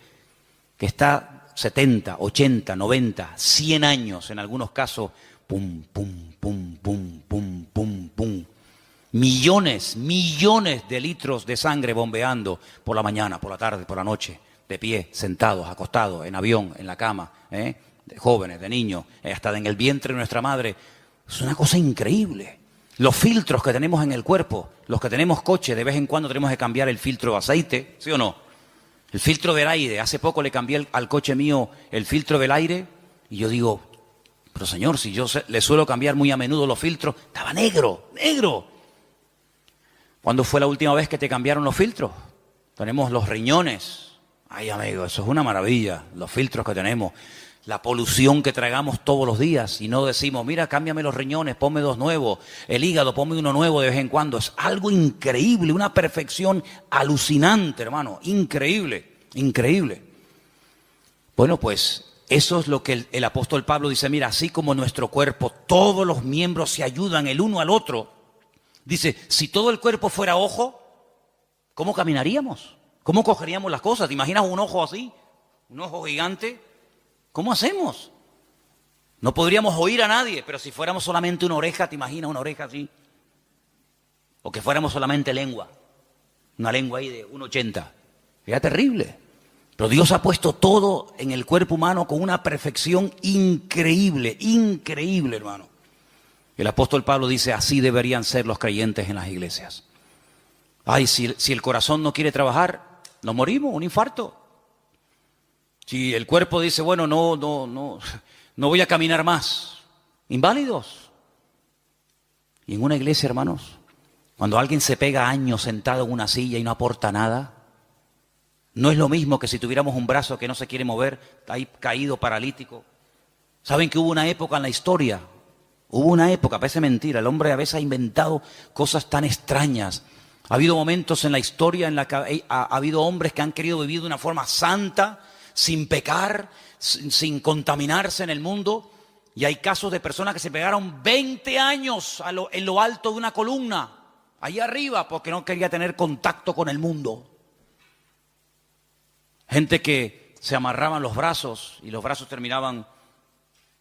que está 70, 80, 90, 100 años en algunos casos. Pum, pum, pum, pum, pum, pum, pum. Millones de litros de sangre bombeando por la mañana, por la tarde, por la noche, de pie, sentados, acostados, en avión, en la cama, de jóvenes, de niños, hasta en el vientre de nuestra madre. Es una cosa increíble. Los filtros que tenemos en el cuerpo, los que tenemos coche, de vez en cuando tenemos que cambiar el filtro de aceite, ¿sí o no? El filtro del aire. Hace poco le cambié al coche mío el filtro del aire y yo digo, pero señor, si yo le suelo cambiar muy a menudo los filtros, estaba negro, negro. ¿Cuándo fue la última vez que te cambiaron los filtros? Tenemos los riñones. Ay, amigo, eso es una maravilla, los filtros que tenemos. La polución que tragamos todos los días y no decimos, mira, cámbiame los riñones, ponme dos nuevos, el hígado, ponme uno nuevo de vez en cuando. Es algo increíble, una perfección alucinante, hermano, increíble, increíble. Bueno, pues eso es lo que el apóstol Pablo dice, mira, así como nuestro cuerpo, todos los miembros se ayudan el uno al otro. Dice, si todo el cuerpo fuera ojo, ¿cómo caminaríamos? ¿Cómo cogeríamos las cosas? ¿Te imaginas un ojo así? ¿Un ojo gigante? ¿Cómo hacemos? No podríamos oír a nadie, pero si fuéramos solamente una oreja, ¿te imaginas una oreja así? O que fuéramos solamente lengua, una lengua ahí de 1,80. Sería terrible. Pero Dios ha puesto todo en el cuerpo humano con una perfección increíble, increíble, hermano. El apóstol Pablo dice, así deberían ser los creyentes en las iglesias. Ay, si el corazón no quiere trabajar, nos morimos, un infarto. Si el cuerpo dice, bueno, no voy a caminar más, inválidos. Y en una iglesia, hermanos, cuando alguien se pega años sentado en una silla y no aporta nada, no es lo mismo que si tuviéramos un brazo que no se quiere mover, ahí caído, paralítico. ¿Saben que hubo una época en la historia? Hubo una época, parece mentira, el hombre a veces ha inventado cosas tan extrañas. Ha habido momentos en la historia en la que ha habido hombres que han querido vivir de una forma santa, sin pecar, sin contaminarse en el mundo. Y hay casos de personas que se pegaron 20 años en lo alto de una columna, ahí arriba, porque no quería tener contacto con el mundo. Gente que se amarraban los brazos y los brazos terminaban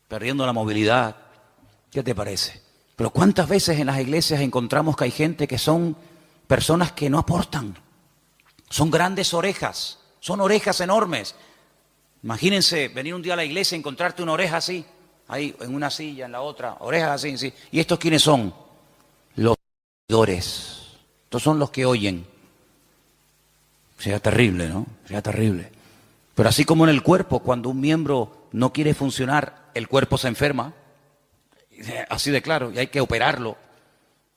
perdiendo la movilidad. ¿Qué te parece? Pero ¿cuántas veces en las iglesias encontramos que hay gente que son personas que no aportan? Son grandes orejas, son orejas enormes. Imagínense venir un día a la iglesia y encontrarte una oreja así, ahí en una silla, en la otra, orejas así, sí. ¿Y estos quiénes son? Los oidores. Estos son los que oyen. Sería terrible, ¿no? Sería terrible. Pero así como en el cuerpo, cuando un miembro no quiere funcionar, el cuerpo se enferma. Así de claro, y hay que operarlo,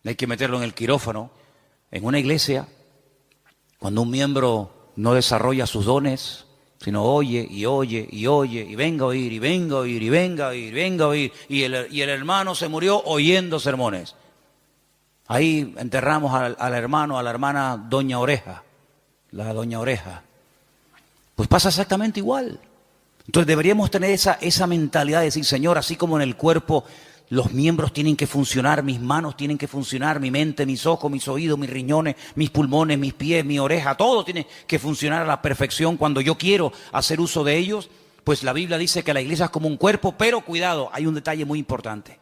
hay que meterlo en el quirófano. En una iglesia, cuando un miembro no desarrolla sus dones, sino oye, y oye, y oye, y venga a oír, y venga a oír, y venga a oír, y venga a oír, y el hermano se murió oyendo sermones. Ahí enterramos al hermano, a la hermana Doña Oreja, la Doña Oreja. Pues pasa exactamente igual. Entonces deberíamos tener esa mentalidad de decir, Señor, así como en el cuerpo los miembros tienen que funcionar, mis manos tienen que funcionar, mi mente, mis ojos, mis oídos, mis riñones, mis pulmones, mis pies, mi oreja, todo tiene que funcionar a la perfección cuando yo quiero hacer uso de ellos. Pues la Biblia dice que la iglesia es como un cuerpo, pero cuidado, hay un detalle muy importante.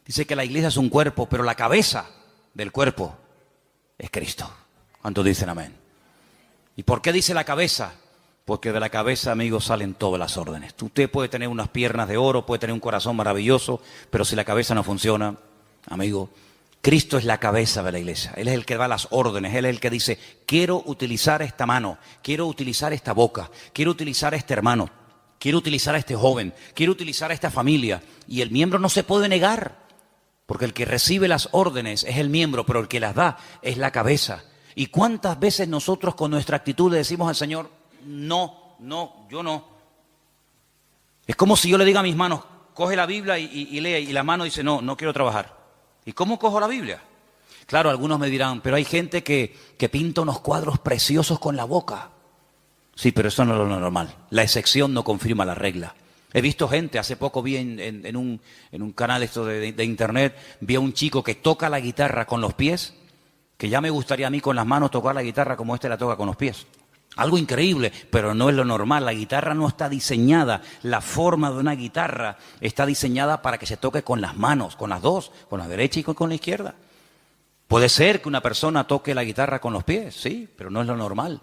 Dice que la iglesia es un cuerpo, pero la cabeza del cuerpo es Cristo. ¿Cuántos dicen amén? ¿Y por qué dice la cabeza? Porque de la cabeza, amigos, salen todas las órdenes. Usted puede tener unas piernas de oro, puede tener un corazón maravilloso, pero si la cabeza no funciona, amigo, Cristo es la cabeza de la iglesia. Él es el que da las órdenes, Él es el que dice, quiero utilizar esta mano, quiero utilizar esta boca, quiero utilizar a este hermano, quiero utilizar a este joven, quiero utilizar a esta familia. Y el miembro no se puede negar, porque el que recibe las órdenes es el miembro, pero el que las da es la cabeza. ¿Y cuántas veces nosotros con nuestra actitud le decimos al Señor, no, yo no? Es como si yo le diga a mis manos, coge la Biblia y lee, y la mano dice, no quiero trabajar. ¿Y cómo cojo la Biblia? Claro, algunos me dirán, pero hay gente que pinta unos cuadros preciosos con la boca. Sí, pero eso no es lo normal. La excepción no confirma la regla. He visto gente, hace poco vi en un canal esto de internet, vi a un chico que toca la guitarra con los pies, que ya me gustaría a mí con las manos tocar la guitarra como este la toca con los pies. Algo increíble, pero no es lo normal. La guitarra no está diseñada, la forma de una guitarra está diseñada para que se toque con las manos, con las dos, con la derecha y con la izquierda. Puede ser que una persona toque la guitarra con los pies, sí, pero no es lo normal.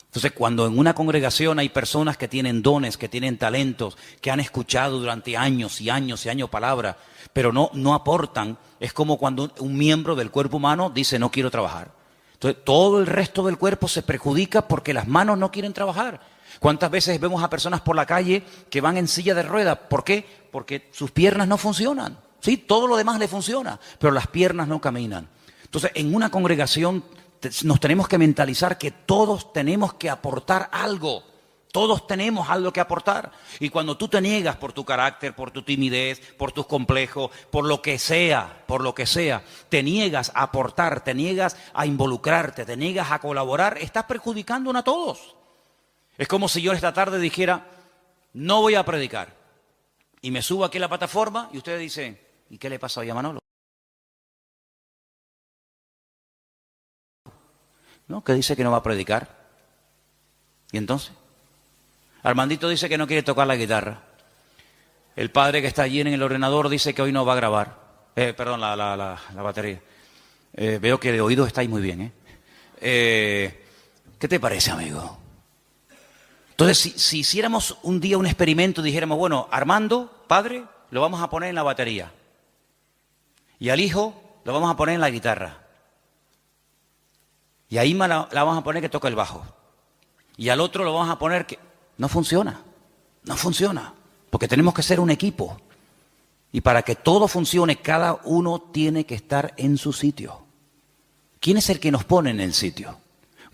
Entonces, cuando en una congregación hay personas que tienen dones, que tienen talentos, que han escuchado durante años y años y años palabra, pero no aportan, es como cuando un miembro del cuerpo humano dice no quiero trabajar. Entonces, todo el resto del cuerpo se perjudica porque las manos no quieren trabajar. ¿Cuántas veces vemos a personas por la calle que van en silla de ruedas? ¿Por qué? Porque sus piernas no funcionan. Sí, todo lo demás le funciona, pero las piernas no caminan. Entonces, en una congregación nos tenemos que mentalizar que todos tenemos que aportar algo. Todos tenemos algo que aportar. Y cuando tú te niegas por tu carácter, por tu timidez, por tus complejos, por lo que sea, te niegas a aportar, te niegas a involucrarte, te niegas a colaborar, estás perjudicando a todos. Es como si yo esta tarde dijera, no voy a predicar. Y me subo aquí a la plataforma y ustedes dicen, ¿y qué le pasa hoy a Manolo? ¿No? Que dice que no va a predicar. ¿Y entonces? Armandito dice que no quiere tocar la guitarra. El padre que está allí en el ordenador dice que hoy no va a grabar. Perdón, la batería. Veo que de oído estáis muy bien, ¿qué te parece, amigo? Entonces, si hiciéramos un día un experimento y dijéramos, bueno, Armando, padre, lo vamos a poner en la batería. Y al hijo lo vamos a poner en la guitarra. Y a Ima la vamos a poner que toca el bajo. Y al otro lo vamos a poner que... No funciona. No funciona. Porque tenemos que ser un equipo. Y para que todo funcione, cada uno tiene que estar en su sitio. ¿Quién es el que nos pone en el sitio?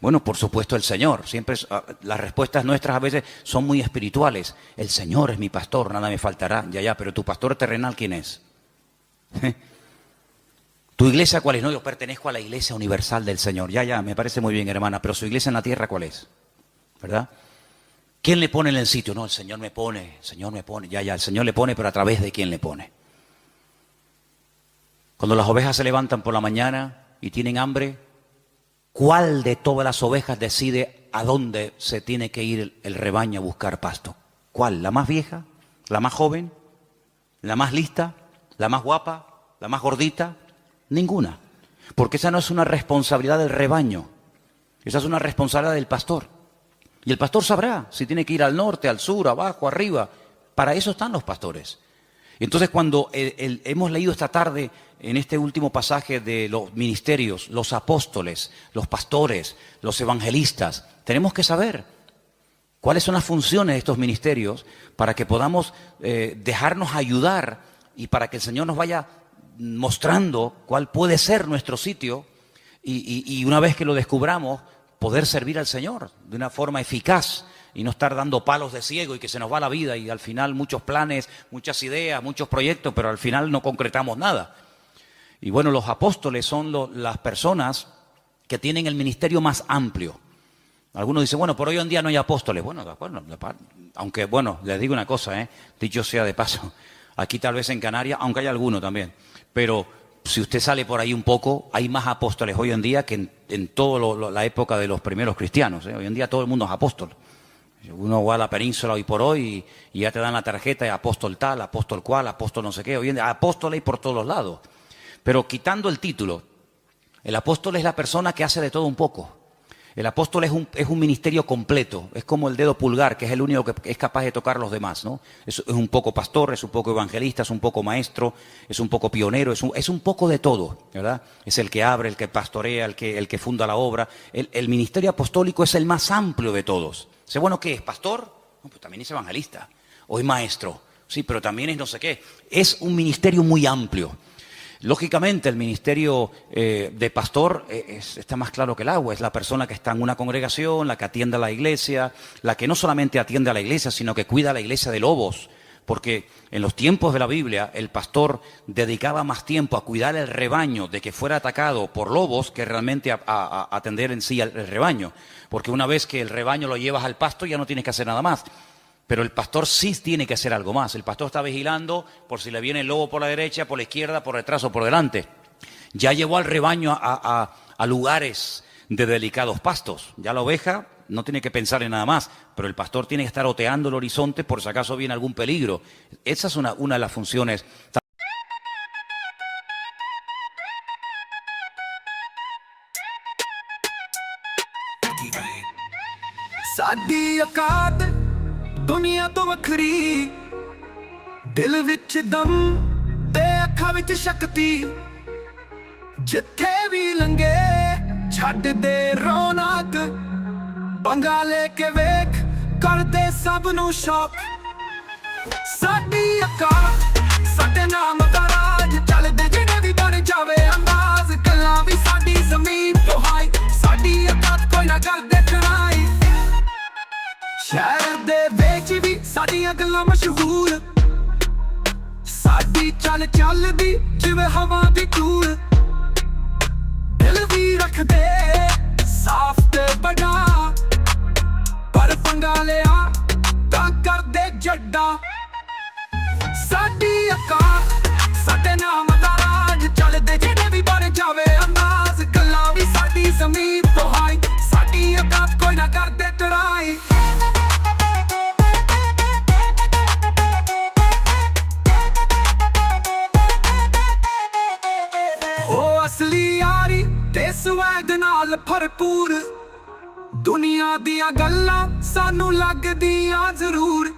Bueno, por supuesto el Señor. Siempre las respuestas nuestras a veces son muy espirituales. El Señor es mi pastor, nada me faltará. Ya, pero tu pastor terrenal, ¿quién es? ¿Tu iglesia cuál es? No, yo pertenezco a la iglesia universal del Señor. Ya, me parece muy bien, hermana, pero su iglesia en la tierra, ¿cuál es? ¿Verdad? ¿Quién le pone en el sitio? No, el Señor me pone, ya, el Señor le pone, pero ¿a través de quién le pone? Cuando las ovejas se levantan por la mañana y tienen hambre, ¿cuál de todas las ovejas decide a dónde se tiene que ir el rebaño a buscar pasto? ¿Cuál? ¿La más vieja? ¿La más joven? ¿La más lista? ¿La más guapa? ¿La más gordita? Ninguna, porque esa no es una responsabilidad del rebaño, esa es una responsabilidad del pastor. Y el pastor sabrá si tiene que ir al norte, al sur, abajo, arriba. Para eso están los pastores. Entonces, cuando hemos leído esta tarde en este último pasaje de los ministerios, los apóstoles, los pastores, los evangelistas, tenemos que saber cuáles son las funciones de estos ministerios para que podamos dejarnos ayudar y para que el Señor nos vaya mostrando cuál puede ser nuestro sitio y una vez que lo descubramos, poder servir al Señor de una forma eficaz y no estar dando palos de ciego y que se nos va la vida y al final muchos planes, muchas ideas, muchos proyectos, pero al final no concretamos nada. Y bueno, los apóstoles son las personas que tienen el ministerio más amplio. Algunos dicen, bueno, por hoy en día no hay apóstoles. Bueno, de acuerdo, aunque bueno, les digo una cosa, dicho sea de paso, aquí tal vez en Canarias, aunque hay alguno también, pero si usted sale por ahí un poco, hay más apóstoles hoy en día que en toda la época de los primeros cristianos. Hoy en día todo el mundo es apóstol. Uno va a la península hoy por hoy y ya te dan la tarjeta de apóstol tal, apóstol cual, apóstol no sé qué. Hoy en día apóstoles por todos los lados. Pero quitando el título, el apóstol es la persona que hace de todo un poco. El apóstol es un ministerio completo, es como el dedo pulgar, que es el único que es capaz de tocar a los demás, ¿no? Es un poco pastor, es un poco evangelista, es un poco maestro, es un poco pionero, es un poco de todo, ¿verdad? Es el que abre, el que pastorea, el que funda la obra. El ministerio apostólico es el más amplio de todos. ¿Sé bueno qué es? ¿Pastor? No, pues también es evangelista. O es maestro. Sí, pero también es no sé qué. Es un ministerio muy amplio. Lógicamente, el ministerio de pastor está más claro que el agua. Es la persona que está en una congregación, la que atiende a la iglesia, la que no solamente atiende a la iglesia, sino que cuida a la iglesia de lobos. porque en los tiempos de la Biblia el pastor dedicaba más tiempo a cuidar el rebaño de que fuera atacado por lobos que realmente a atender en sí el rebaño, porque una vez que el rebaño lo llevas al pasto ya no tienes que hacer nada más. Pero el pastor sí tiene que hacer algo más. El pastor está vigilando por si le viene el lobo por la derecha, por la izquierda, por detrás o por delante. Ya llevó al rebaño a lugares de delicados pastos. Ya la oveja no tiene que pensar en nada más, pero el pastor tiene que estar oteando el horizonte por si acaso viene algún peligro. Esa es una de las funciones. ਸਾਡੀ ਔਕਾਤ ਦੁਨੀਆ ਤੋਂ ਵੱਖਰੀ, ਦਿਲ ਵਿੱਚ ਦਮ ਤੇ ਅੱਖਾਂ ਵਿੱਚ ਸ਼ਕਤੀ, ਜਿੱਥੇ ਵੀ ਲੰਘੇ ਛੱਡ ਦੇ ਰੌਣਕ, ਪੰਗਾ ਲੈ ਕੇ ਵੇਖ ਕਰਦੇ ਸਭ ਨੂੰ ਸ਼ੌਕ। ਸਾਡੀ ਔਕਾਤ ਸਾਡੇ ਨਾਮ ਦਾ ਰਾਜ, ਚੱਲਦੇ ਜਿਹੜੇ ਵੀ ਬਣ ਜਾਵੇ ਅੰਦਾਜ਼, ਗੱਲਾਂ ਵੀ ਸਾਡੀ ਜ਼ਮੀਨ ਤੋਂ ਹਾਈ, ਸਾਡੀ ਔਕਾਤ ਕੋਈ ਨਾ ਕਰਦੇ ਟਰਾਈ। ਸ਼ਹਿਰ ਦੇ ਵਿੱਚ ਵੀ ਸਾਡੀਆਂ ਗੱਲਾਂ ਮਸ਼ਹੂਰ, ਸਾਡੀ ਚੱਲ ਚੱਲਦੀ ਜਿਵੇਂ ਹਵਾ ਦੀ ਧੂੜ, ਦਿਲ ਵੀ ਰੱਖਦੇ ਸਾਫ਼ ਤੇ ਬੜਾ, ਪਰ ਪੰਗਾ ਲਿਆ ਤਾਂ ਕਰਦੇ ਜੱਡਾ। ਸਾਡੀ ਔਕਾਤ ਸਾਡੇ ਨਾਮ ਦਾ ਰਾਜ, ਚੱਲਦੇ ਜਿਹੜੇ ਵੀ ਬਣ ਜਾਵੇ ਅੰਦਾਜ਼, ਗੱਲਾਂ ਵੀ ਸਾਡੀ ਜ਼ਮੀਨ ਤੋਂ ਹਾਈ, ਸਾਡੀ ਔਕਾਤ ਕੋਈ ਨਾ ਕਰਦੇ ਟਰਾਈ। ਅਸਲੀ ਯਾਰੀ ਤੇ ਸਵੈਗ ਨਾਲ ਭਰਪੂਰ, ਦੁਨੀਆ ਦੀਆਂ ਗੱਲਾਂ ਸਾਨੂੰ ਲੱਗਦੀਆਂ ਜ਼ਰੂਰ,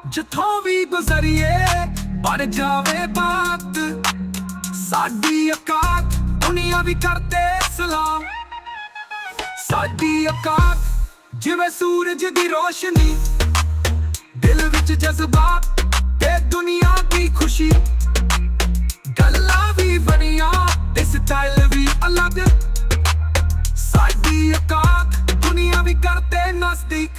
ਜਿੱਥੋਂ ਵੀ ਗੁਜ਼ਰੀਏ ਬਣ ਜਾਵੇ ਬਾਤ, ਸਾਡੀ ਔਕਾਤ ਦੁਨੀਆ ਵੀ ਕਰਦੇ ਸਲਾਮ। ਸਾਡੀ ਔਕਾਤ ਜਿਵੇਂ ਸੂਰਜ ਦੀ ਰੋਸ਼ਨੀ, ਦਿਲ ਵਿੱਚ ਜਜ਼ਬਾਤ ਤੇ ਦੁਨੀਆ ਦੀ ਖੁਸ਼ੀ, ਗੱਲਾਂ ਵੀ ਬਣੀਆਂ ਤੇ ਸਟਾਈਲ ਵੀ ਅਲੱਗ, ਸਾਡੀ ਔਕਾਤ ਦੁਨੀਆ ਵੀ ਕਰਦੇ ਨਜ਼ਦੀਕ।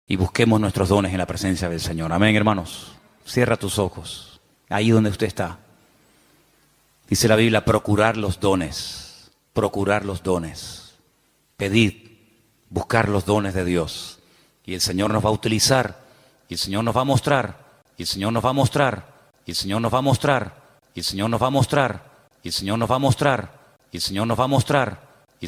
y busquemos nuestros dones en la presencia del Señor. Amén, hermanos. Cierra tus ojos, ahí donde usted está. Dice la Biblia, procurar los dones, procurar los dones. Pedid, buscar los dones de Dios. Y el Señor nos va a utilizar, y el Señor nos va a mostrar, y el Señor nos va a mostrar, y el Señor nos va a mostrar, y el Señor nos va a mostrar, y el Señor nos va a mostrar, y el Señor nos va a mostrar,